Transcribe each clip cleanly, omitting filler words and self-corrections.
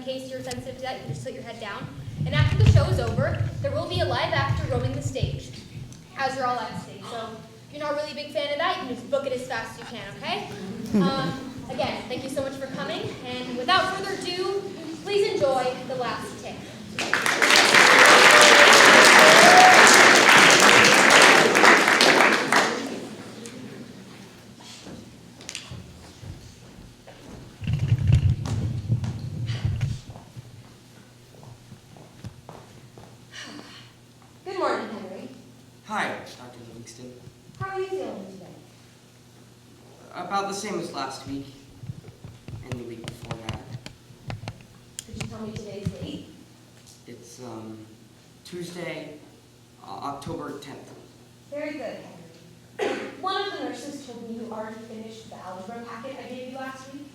case you're sensitive to that, you can just put your head down. And after the show is over, there will be a live actor roaming the stage, as you're all at stage. So if you're not really a big fan of that, you can just book it as fast as you can, okay? Again, thank you so much for coming. And without further ado, please enjoy The Last Tale. Hi, Dr. Livingston. How are you feeling today? About the same as last week, and the week before that. Could you tell me today's date? It's, Tuesday, October 10th. Very good, Henry. One of the nurses told me you already finished the algebra packet I gave you last week.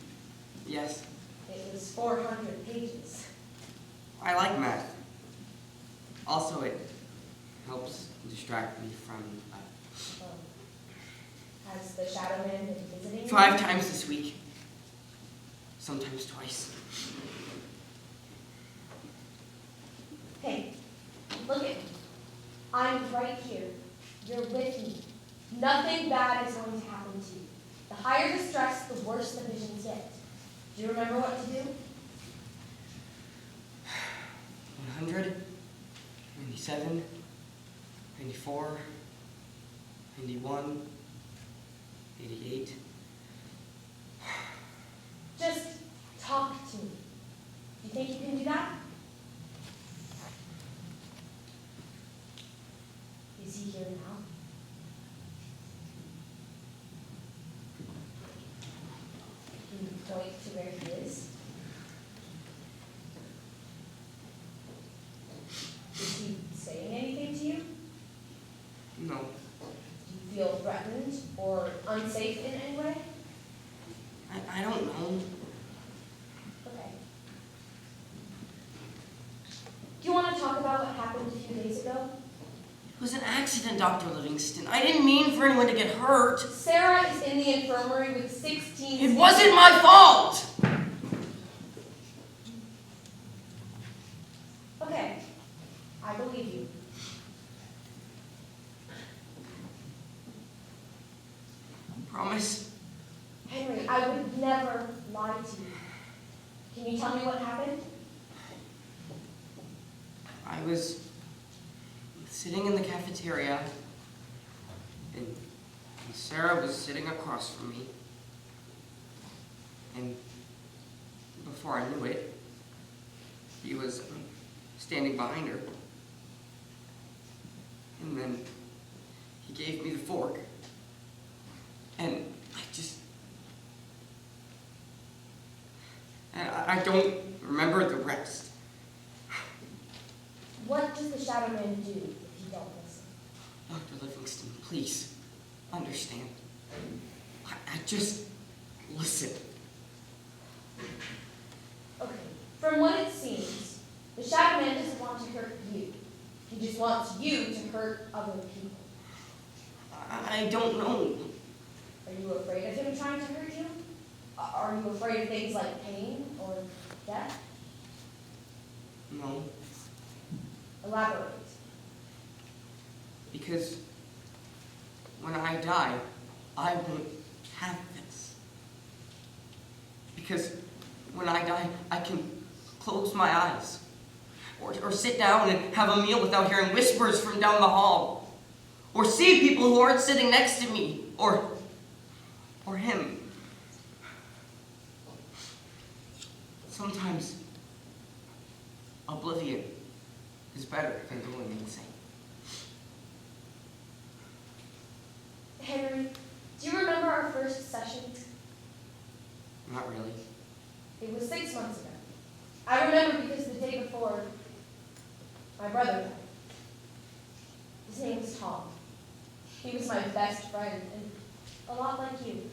Yes. It was 400 pages. I like math. Also, it helps distract me from, Has the Shadow Man been visiting you? 5 times this week. Sometimes twice. Hey, look at me. I'm right here. You're with me. Nothing bad is going to happen to you. The higher the stress, the worse the visions get. Do you remember what to do? 100, 97, 94, 91, 88. Just talk to me. Do you think you can do that? Is he here now? Can you point to where he is? Is he saying anything to you? No. Do you feel threatened or unsafe in any way? I don't know. Okay. Do you want to talk about what happened a few days ago? It was an accident, Dr. Livingston. I didn't mean for anyone to get hurt. Sarah is in the infirmary with 16... It wasn't my fault! Okay. I believe you. Promise? Henry, I would never lie to you. Can you tell me what happened? I was sitting in the cafeteria, and Sarah was sitting across from me. And before I knew it, he was standing behind her. And then he gave me the fork. And I don't remember the rest. What does the Shadow Man do if you don't listen? Dr. Livingston, please, understand. I just listen. Okay, from what it seems, the Shadow Man doesn't want to hurt you. He just wants you to hurt other people. I don't know. Are you afraid of him trying to hurt you? Are you afraid of things like pain or death? No. Elaborate. Because when I die, I won't have this. Because when I die, I can close my eyes. Or sit down and have a meal without hearing whispers from down the hall. Or see people who aren't sitting next to me. Or him. Sometimes oblivion is better than going insane. Henry, do you remember our first session? Not really. It was 6 months ago. I remember because the day before, my brother died. His name was Tom. He was my best friend, and a lot like you.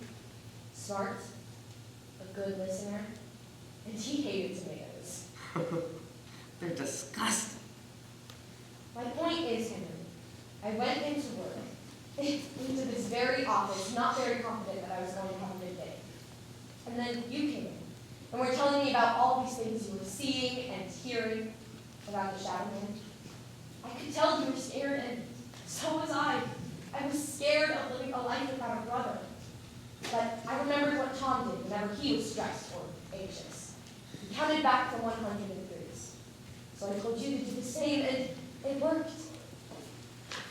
Smart, a good listener, and he hated tomatoes. They're disgusting. My point is, Henry, I went into work, into this very office, not very confident that I was going to have a good day. And then you came in, and were telling me about all these things you were seeing about the shadow man. I could tell you were scared, and so was I. I was scared of living a life without a brother. But I remembered what Tom did whenever he was stressed or anxious. He counted back from 103s. So I told you to do the same, and it worked.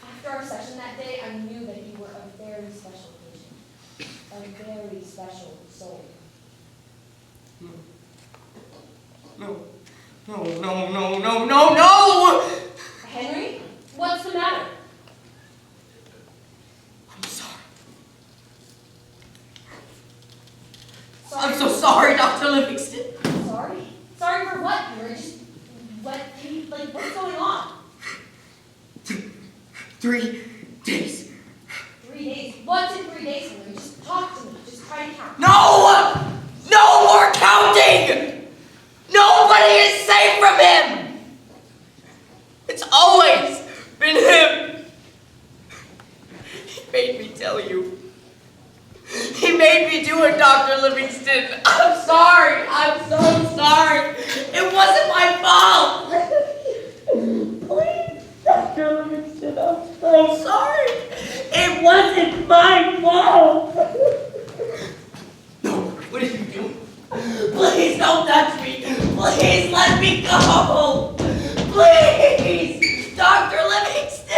After our session that day, I knew that you were a very special patient, a very special soul. No! Henry, what's the matter? I'm sorry. Sorry. I'm so sorry, Dr. Livingston. Sorry? Sorry for what, Henry? Just what's going on? 3 days. 3 days? What's in 3 days, Henry? Just talk to me. Just try to count. No! No more counting! Nobody is safe from him! It's always been him! He made me tell you. He made me do it, Dr. Livingston. I'm sorry. I'm so sorry. It wasn't my fault. Please, Dr. Livingston, I'm so sorry. It wasn't my fault. No, what did you do? Please don't touch me. Please let me go. Please, Dr. Livingston.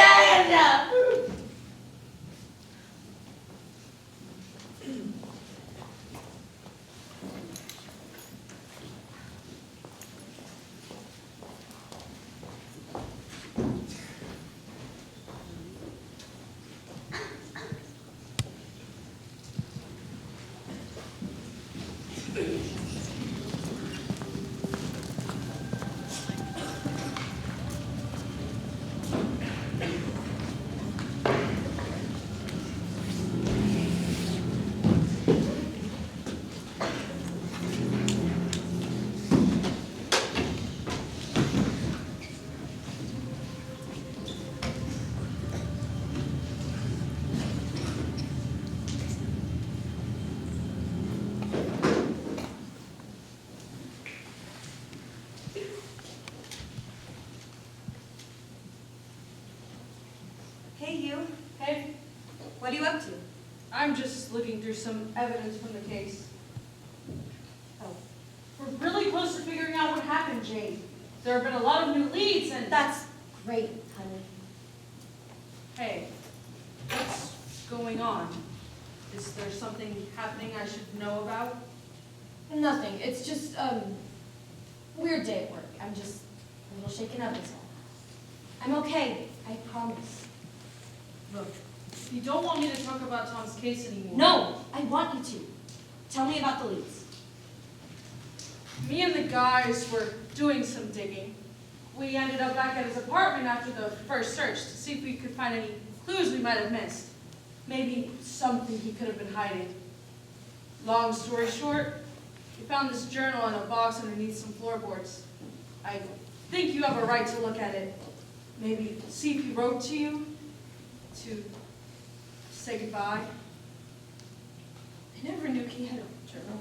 Hey, you. Hey, What are you up to? I'm just looking through some evidence from the case. Oh, We're really close to figuring out what happened, Jane. There have been a lot of new leads and... that's great, honey. Hey, what's going on? Is there something happening I should know about? Nothing. It's just, weird day at work. I'm just a little shaken up, is all. I'm okay. I promise. Look, you don't want me to talk about Tom's case anymore. No, I want you to. Tell me about the leads. Me and the guys were doing some digging. We ended up back at his apartment after the first search to see if we could find any clues we might have missed. Maybe something he could have been hiding. Long story short, we found this journal in a box underneath some floorboards. I think you have a right to look at it. Maybe see if he wrote to you to say goodbye. I never knew he had a journal.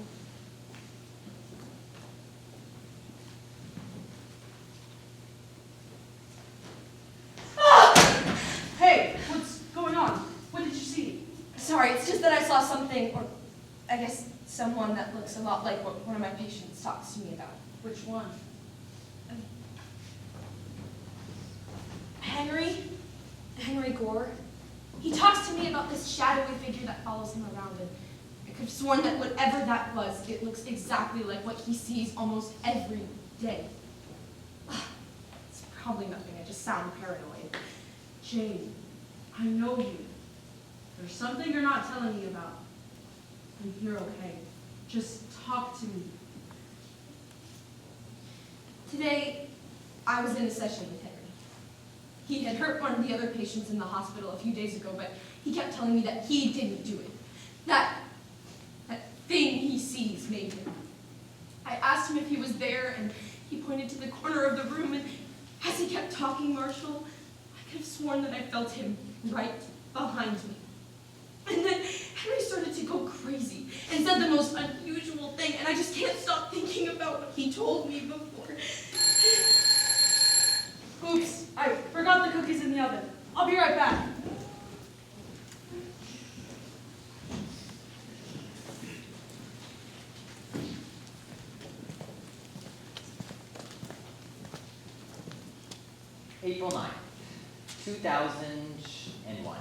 Hey, what's going on? What did you see? Sorry, it's just that I saw something, or I guess someone that looks a lot like what one of my patients talks to me about. Which one? Henry Gore. He talks to me about this shadowy figure that follows him around, and I could have sworn that whatever that was, it looks exactly like what he sees almost every day. It's probably nothing, I just sound paranoid. Jane, I know you. There's something you're not telling me about. And you're okay. Just talk to me. Today, I was in a session with Henry. He had hurt one of the other patients in the hospital a few days ago, but he kept telling me that he didn't do it. That thing he sees made him. I asked him if he was there, and he pointed to the corner of the room, and as he kept talking, Marshall, I could have sworn that I felt him right behind me. And then Henry started to go crazy and said the most unusual thing, and I just can't stop thinking about what he told me before. April 9th, 2001.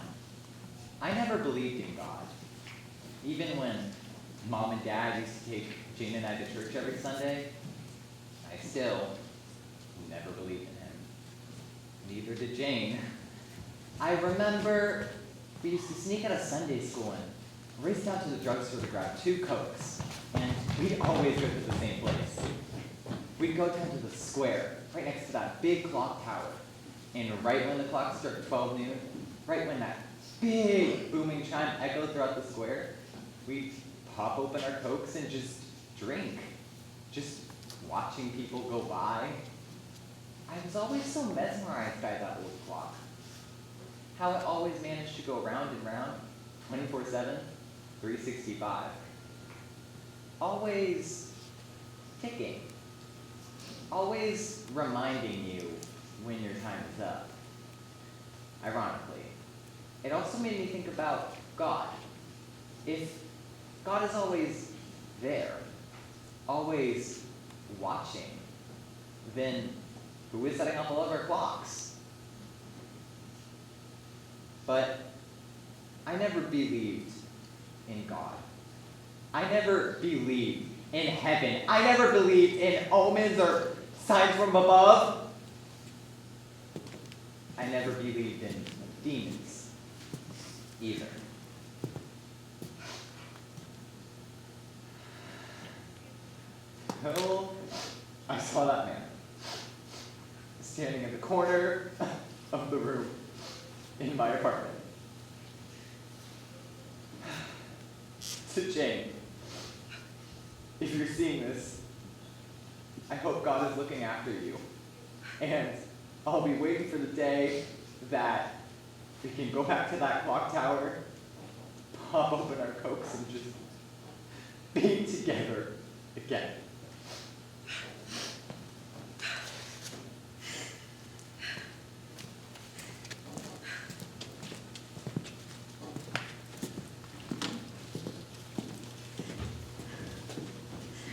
I never believed in God. Even when Mom and Dad used to take Jane and I to church every Sunday, I still never believed in him. Neither did Jane. I remember we used to sneak out of Sunday school and race down to the drugstore to grab 2 Cokes, and we'd always go to the same place. We'd go down to the square, right next to that big clock tower. And right when the clock struck 12 noon, right when that big booming chime echoed throughout the square, we'd pop open our Cokes and just drink, just watching people go by. I was always so mesmerized by that old clock. How it always managed to go round and round, 24/7, 365. Always ticking. Always reminding you when your time is up. Ironically, it also made me think about God. If God is always there, always watching, then who is setting up all of our clocks? But I never believed in God. I never believed in heaven. I never believed in omens or signs from above. I never believed in demons either. Until I saw that man standing in the corner of the room in my apartment. To Jane, if you're seeing this, I hope God is looking after you. And I'll be waiting for the day that we can go back to that clock tower, pop open our Cokes, and just be together again.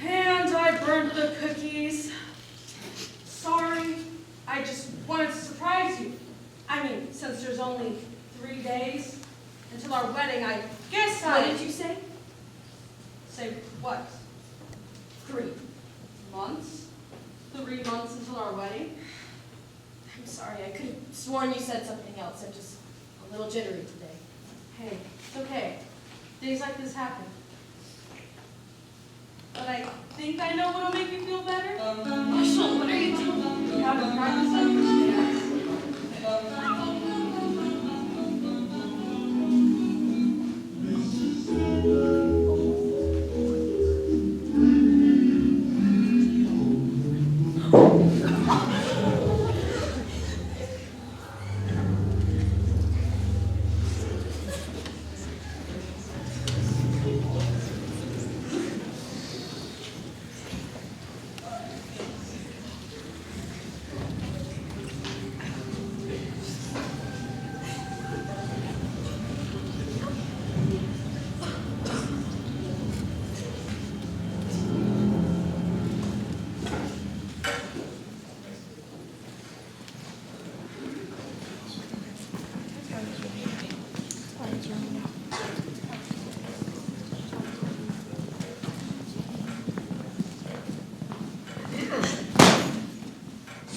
And I burned the cookies. Sorry, I just wanted to surprise you. I mean, since there's only 3 days until our wedding, I guess What did you say? Say what? 3. Months? 3 months until our wedding? I'm sorry, I could have sworn you said something else. I'm just a little jittery today. Hey, it's okay. Days like this happen. But I think I know what'll make you feel better. Marshall, what are you doing? We haven't practiced on this yet.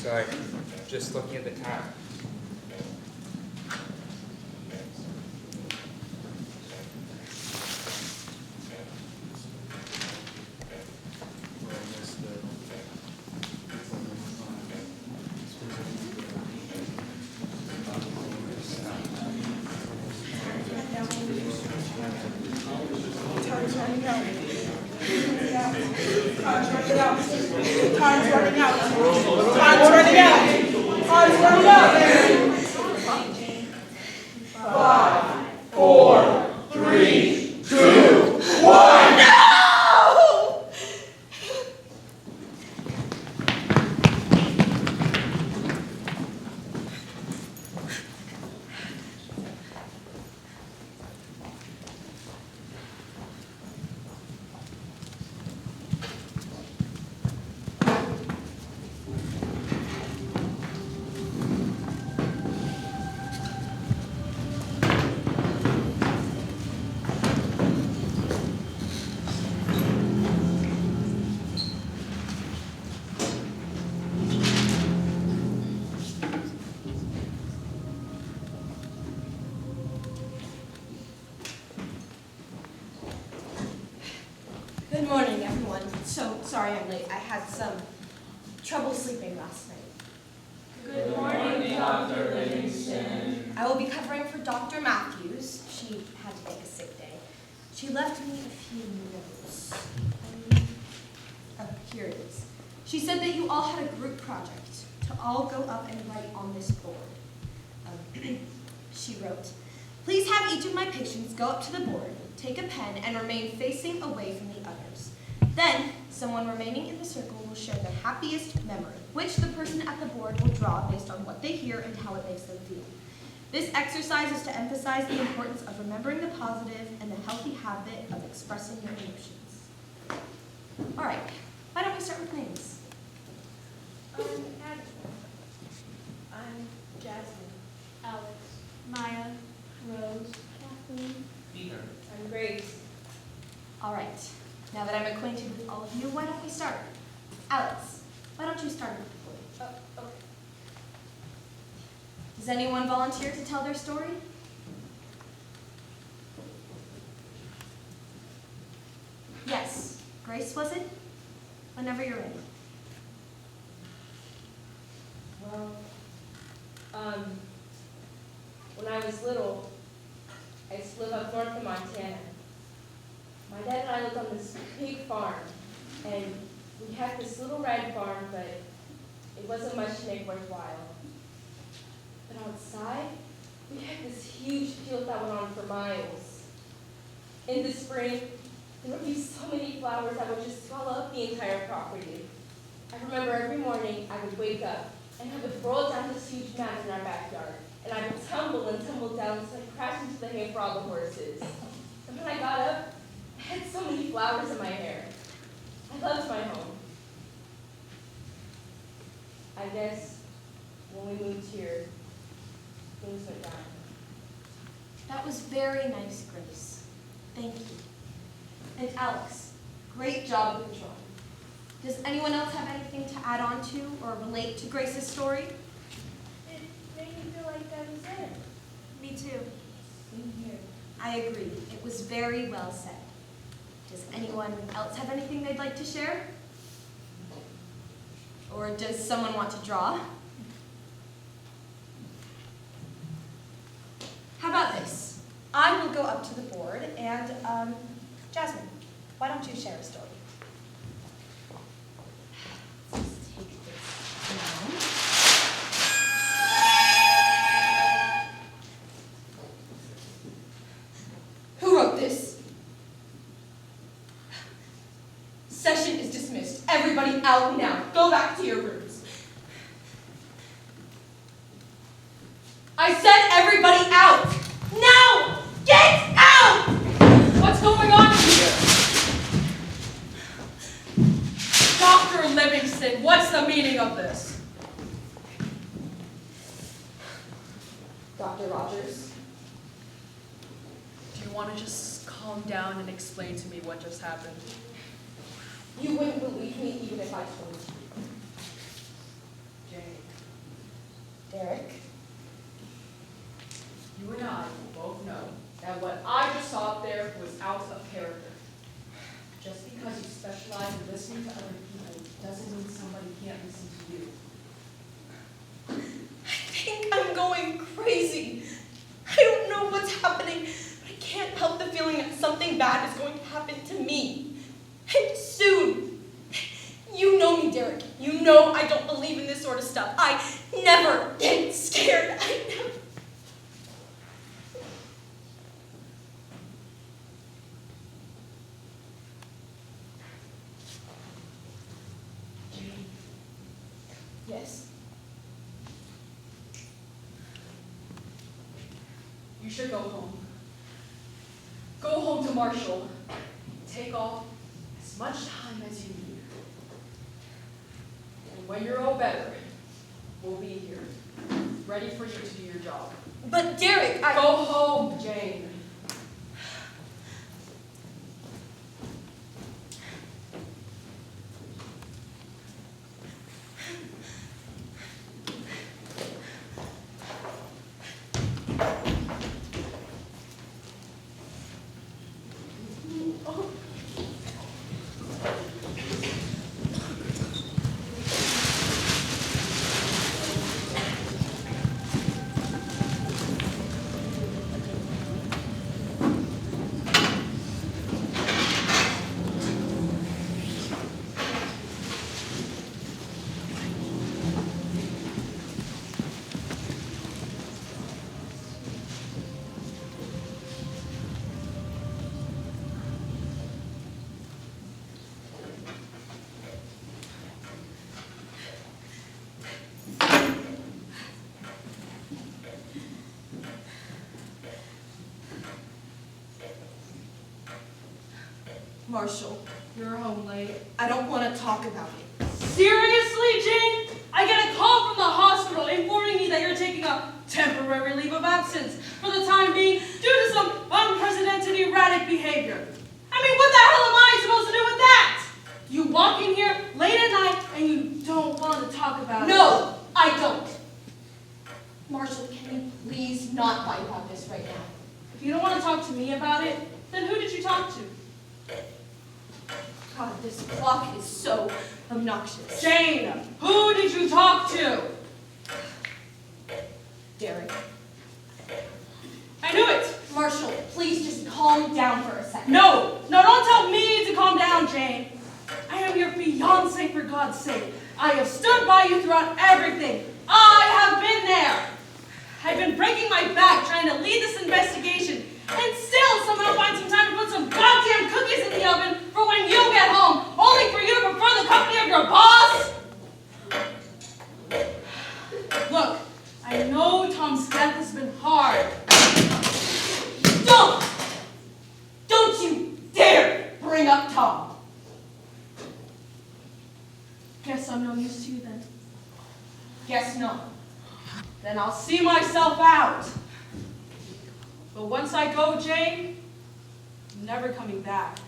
Sorry, just looking at the time. sorry I'm late. I had some trouble sleeping last night. Good morning, Dr. Livingston. I will be covering for Dr. Matthews. She had to take a sick day. She left me a few notes. Oh, here it is. She said that you all had a group project to all go up and write on this board. She wrote, "Please have each of my patients go up to the board, take a pen, and remain facing away from the others. Then, someone remaining in the circle will share their happiest memory, which the person at the board will draw based on what they hear and how it makes them feel. This exercise is to emphasize the importance of remembering the positive and the healthy habit of expressing your emotions." All right, why don't we start with names? I'm Jasmine. Alex. Maya. Rose. Kathleen. Peter. I'm Grace. All right, now that I'm acquainted with all of you, why don't we start? Alex, why don't you start with the board? Okay. Does anyone volunteer to tell their story? Yes, Grace, was it? Whenever you're ready. Well, when I was little, I used to live up north in Montana. My dad and I lived on this big farm, and we had this little red farm, but it wasn't much to make worthwhile. But outside, we had this huge field that went on for miles. In the spring, there would be so many flowers that would just swallow up the entire property. I remember every morning I would wake up and I would roll down this huge mountain in our backyard, and I would tumble and tumble down until I crashed into the hay for all the horses. And when I got up, I had so many flowers in my hair. I loved my home. I guess when we moved here, things went down. That was very nice, Grace. Thank you. And Alex, great job with the drawing. Does anyone else have anything to add on to or relate to Grace's story? It made me feel like I was in it. Me too. Same here. I agree. It was very well said. Does anyone else have anything they'd like to share? Or does someone want to draw? How about this? I will go up to the board and, Jasmine, why don't you share a story? Let's take this down. Who wrote this? Session is dismissed. Everybody out now. Go back to your rooms. I said everybody out! Now! Get out! What's going on here? Dr. Livingston, what's the meaning of this? Dr. Rogers. Do you want to just calm down and explain to me what just happened? You wouldn't believe me even if I told you. Jane, Derek. You and I both know that what I just saw up there was out of character. Just because you specialize in listening to other people doesn't mean somebody can't listen to you. I think I'm going crazy. I don't know what's happening, but I can't help the feeling that something bad is going to happen to me. And soon. You know me, Derek. You know I don't believe in this sort of stuff. I never get scared. I never. Jane, Yes. you should go home. Go home to Marshall. Take off as much time as you need. And when you're all better, we'll be here, ready for you to do your job. But Derek, Go home, Jane. Marshall, you're home late. I don't want to talk about it. Seriously, Jane? I get a call from the hospital informing me that you're taking a temporary leave of absence for the time being due to some unprecedented erratic behavior. I mean, what the hell am I supposed to do with that? You walk in here late at night and you don't want to talk about it. No, I don't. Marshall, can you please not fight about this right now? If you don't want to talk to me about it, then who did you talk to? God, this clock is so obnoxious. Jane, who did you talk to? Derek. I knew it. Marshall, please just calm down for a second. No, don't tell me to calm down, Jane. I am your fiancé, for God's sake. I have stood by you throughout everything. I have been there. I've been breaking my back trying to lead this investigation, and still somehow find some time to put some goddamn cookies in the oven for when you get home, only for you to prefer the company of your boss? Look, I know Tom's death has been hard. Don't you dare bring up Tom. Guess I'm no use to you then. Guess not. Then I'll see myself out. But once I go, Jane, I'm never coming back.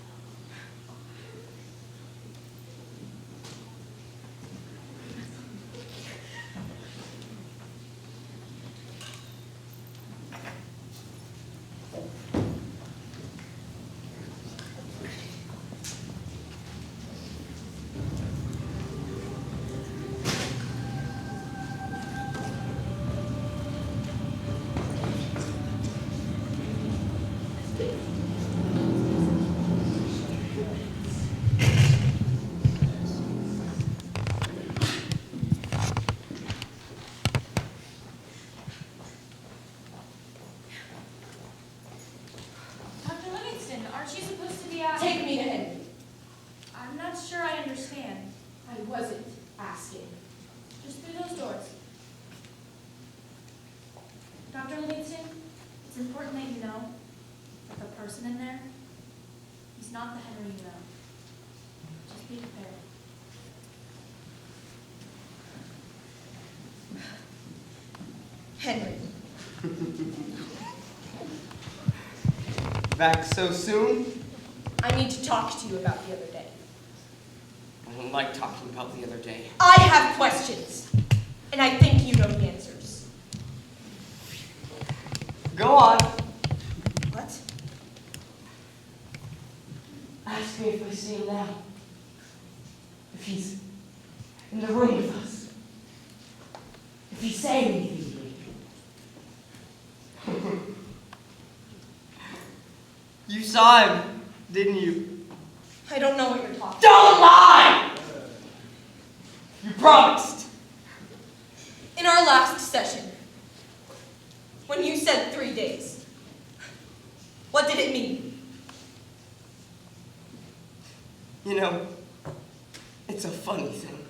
Dr. Livingston, aren't you supposed to be out? Take me to Henry. I'm not sure I understand. I wasn't asking. Just through those doors. Dr. Livingston, it's important that you know that the person in there, he's not the Henry you know. Just be prepared. Henry. Back so soon? I need to talk to you about the other day. I don't like talking about the other day. I have questions, and I think you know the answers. Go on. What? Ask me if I see him now. If he's in the room with us. If he's saying anything to me. You saw him, didn't you? I don't know what you're talking about. Don't lie! You promised. In our last session, when you said 3 days, what did it mean? You know, it's a funny thing.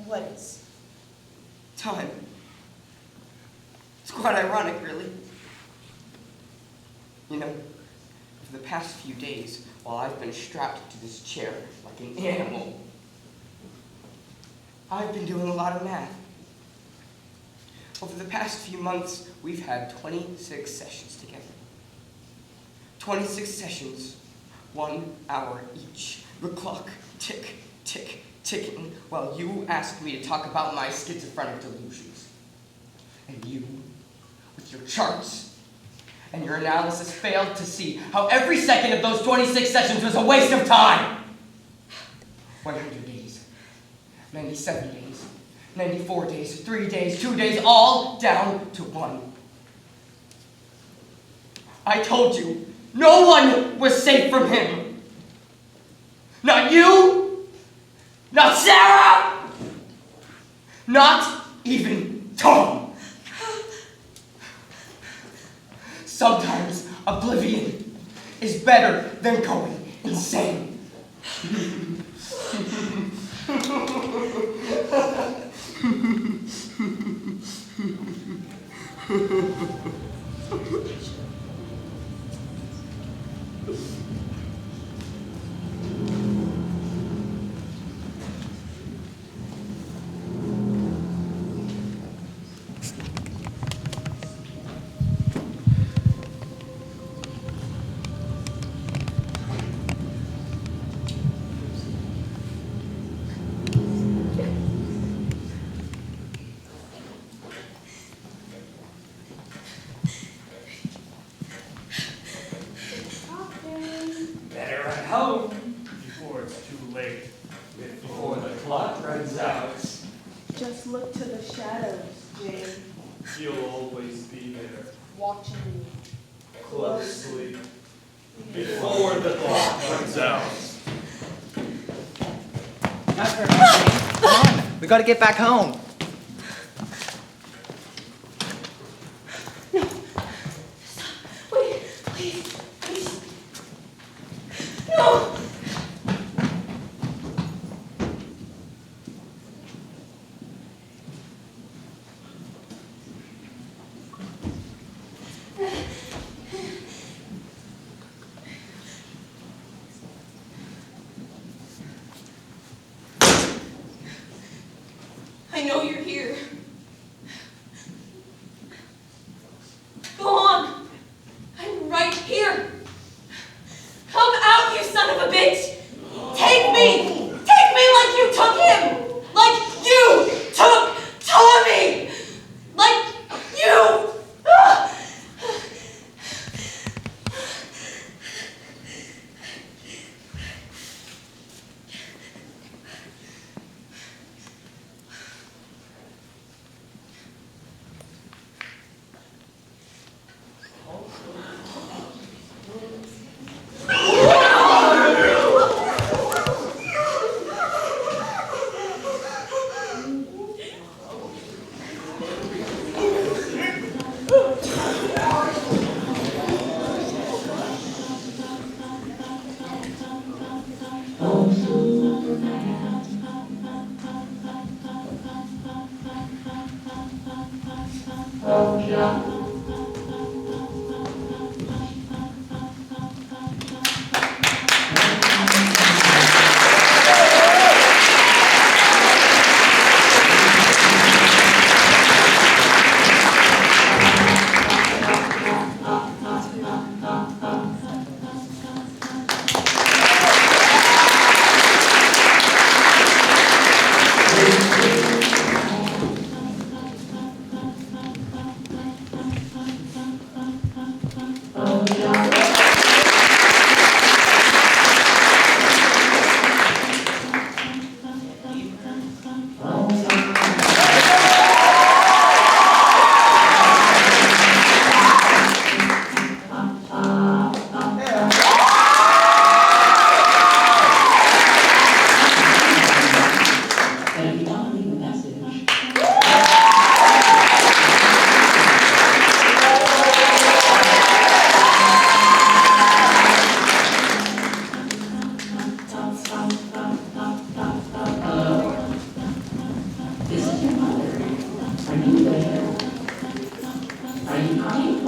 What is? Time. It's quite ironic, really. You know, for the past few days, while I've been strapped to this chair like an animal, I've been doing a lot of math. Over the past few months, we've had 26 sessions together. 26 sessions, 1 hour each. The clock tick, tick, ticking, while you asked me to talk about my schizophrenic delusions. And you, with your charts and your analysis, failed to see how every second of those 26 sessions was a waste of time. 100 days, 97 days, 94 days, 3 days, 2 days, all down to 1. I told you, no one was safe from him. Not you, not Sarah, not even Tom. Sometimes oblivion is better than going insane. look to the shadows, Jane. He'll always be there, Watching you. closely, before the clock runs out. Not for nothing. Come on, we gotta get back home. Wait, please, please. No! I know you're here. Go on. I'm right here. Come out, you son of a bitch. Take me. Take me like you took him. Like you took Tommy. Like you. Are you coming?